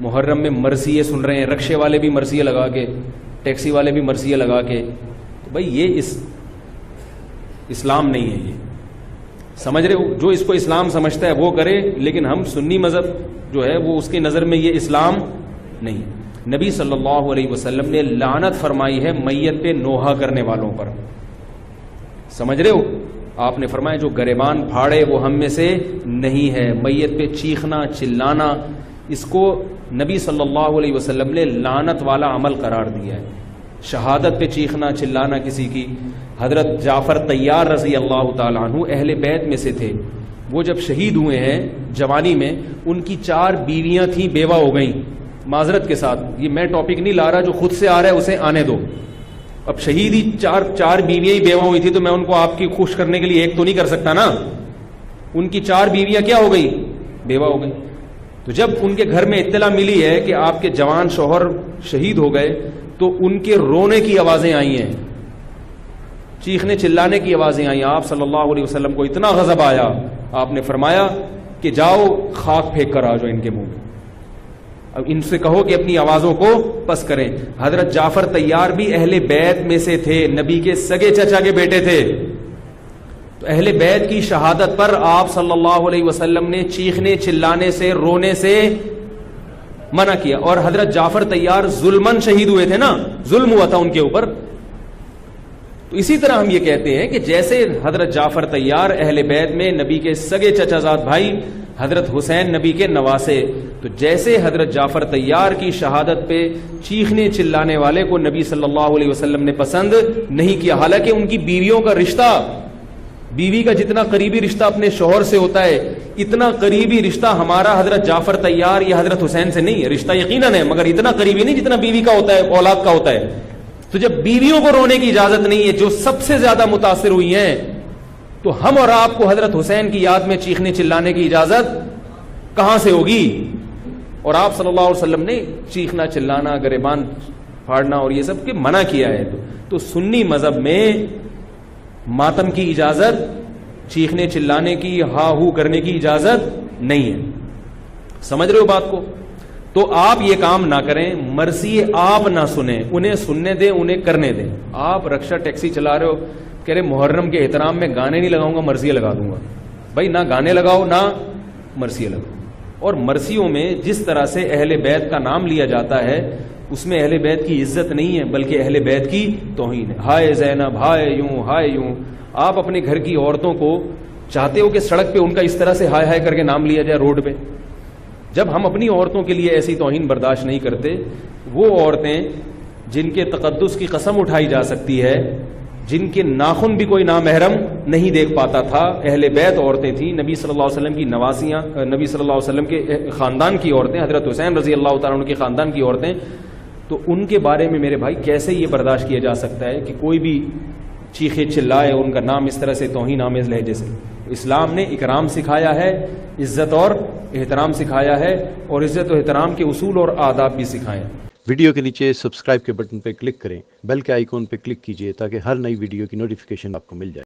محرم میں مرثیے سن رہے ہیں، رکشے والے بھی مرثیے لگا کے، ٹیکسی والے بھی مرثیے لگا کے. تو بھائی یہ اسلام نہیں ہے. یہ سمجھ رہے ہو؟ جو اس کو اسلام سمجھتا ہے وہ کرے، لیکن ہم سنی مذہب جو ہے وہ اس کی نظر میں یہ اسلام نہیں. نبی صلی اللہ علیہ وسلم نے لعنت فرمائی ہے میت پہ نوحہ کرنے والوں پر. سمجھ رہے ہو؟ آپ نے فرمایا جو گریبان پھاڑے وہ ہم میں سے نہیں ہے. میت پہ چیخنا چلانا اس کو نبی صلی اللہ علیہ وسلم نے لعنت والا عمل قرار دیا ہے. شہادت پہ چیخنا چلانا کسی کی. حضرت جعفر طیار رضی اللہ تعالیٰ عنہ اہل بیت میں سے تھے. وہ جب شہید ہوئے ہیں جوانی میں، ان کی 4 بیویاں تھیں، بیوہ ہو گئیں. معذرت کے ساتھ یہ میں ٹاپک نہیں لا رہا، جو خود سے آ رہا ہے اسے آنے دو. اب شہید ہی چار بیویاں ہی بیوہ ہوئی تھی، تو میں ان کو آپ کی خوش کرنے کے لیے ایک تو نہیں کر سکتا نا. ان کی 4 بیویاں کیا ہو گئی؟ بیوہ ہو گئی. تو جب ان کے گھر میں اطلاع ملی ہے کہ آپ کے جوان شوہر شہید ہو گئے، تو ان کے رونے کی آوازیں آئی ہیں، چیخنے چلانے کی آوازیں آئیں. آپ صلی اللہ علیہ وسلم کو اتنا غضب آیا، آپ نے فرمایا کہ جاؤ خاک پھینک کر آ جاؤ ان کے منہ میں. اب ان سے کہو کہ اپنی آوازوں کو پس کریں. حضرت جعفر طیار بھی اہل بیت میں سے تھے، نبی کے سگے چچا کے بیٹے تھے. تو اہل بیت کی شہادت پر آپ صلی اللہ علیہ وسلم نے چیخنے چلانے سے، رونے سے منع کیا. اور حضرت جعفر طیار ظلمن شہید ہوئے تھے نا، ظلم ہوا تھا ان کے اوپر. تو اسی طرح ہم یہ کہتے ہیں کہ جیسے حضرت جعفر طیار اہل بیت میں نبی کے سگے چچا زاد بھائی، حضرت حسین نبی کے نواسے، تو جیسے حضرت جعفر طیار کی شہادت پہ چیخنے چلانے والے کو نبی صلی اللہ علیہ وسلم نے پسند نہیں کیا. حالانکہ ان کی بیویوں کا رشتہ، بیوی کا جتنا قریبی رشتہ اپنے شوہر سے ہوتا ہے، اتنا قریبی رشتہ ہمارا حضرت جعفر طیار یا حضرت حسین سے نہیں ہے. رشتہ یقیناً ہے، مگر اتنا قریبی نہیں جتنا بیوی کا ہوتا ہے، اولاد کا ہوتا ہے. تو جب بیویوں کو رونے کی اجازت نہیں ہے، جو سب سے زیادہ متاثر ہوئی ہیں، تو ہم اور آپ کو حضرت حسین کی یاد میں چیخنے چلانے کی اجازت کہاں سے ہوگی؟ اور آپ صلی اللہ علیہ وسلم نے چیخنا چلانا، گریبان پھاڑنا اور یہ سب کے منع کیا ہے. تو سنی مذہب میں ماتم کی اجازت، چیخنے چلانے کی، ہا ہو کرنے کی اجازت نہیں ہے. سمجھ رہے ہو بات کو؟ تو آپ یہ کام نہ کریں. مرثیے آپ نہ سنیں، انہیں سننے دیں، انہیں کرنے دیں. آپ رکشہ ٹیکسی چلا رہے ہو، کہہ رہے محرم کے احترام میں گانے نہیں لگاؤں گا، مرثیے لگا دوں گا. بھائی نہ گانے لگاؤ نہ مرثیے لگاؤ. اور مرثیوں میں جس طرح سے اہل بیت کا نام لیا جاتا ہے، اس میں اہل بیت کی عزت نہیں ہے، بلکہ اہل بیت کی توہین ہے. ہائے زینب، ہائے یوں، ہائے یوں. آپ اپنے گھر کی عورتوں کو چاہتے ہو کہ سڑک پہ ان کا اس طرح سے ہائے ہائے کر کے نام لیا جائے روڈ پہ؟ جب ہم اپنی عورتوں کے لیے ایسی توہین برداشت نہیں کرتے، وہ عورتیں جن کے تقدس کی قسم اٹھائی جا سکتی ہے، جن کے ناخن بھی کوئی نامحرم نہیں دیکھ پاتا تھا، اہل بیت عورتیں تھیں، نبی صلی اللہ علیہ وسلم کی نواسیاں، نبی صلی اللہ علیہ وسلم کے خاندان کی عورتیں، حضرت حسین رضی اللہ تعالیٰ عنہ کے خاندان کی عورتیں. تو ان کے بارے میں میرے بھائی کیسے یہ برداشت کیا جا سکتا ہے کہ کوئی بھی چیخے چلائے ان کا نام اس طرح سے توہین آمیز لہجے سے؟ اسلام نے اکرام سکھایا ہے، عزت اور احترام سکھایا ہے، اور عزت و احترام کے اصول اور آداب بھی سکھائے ہیں. ویڈیو کے نیچے سبسکرائب کے بٹن پہ کلک کریں، بیل کے آئیکن پہ کلک کیجئے تاکہ ہر نئی ویڈیو کی نوٹیفیکیشن آپ کو مل جائے.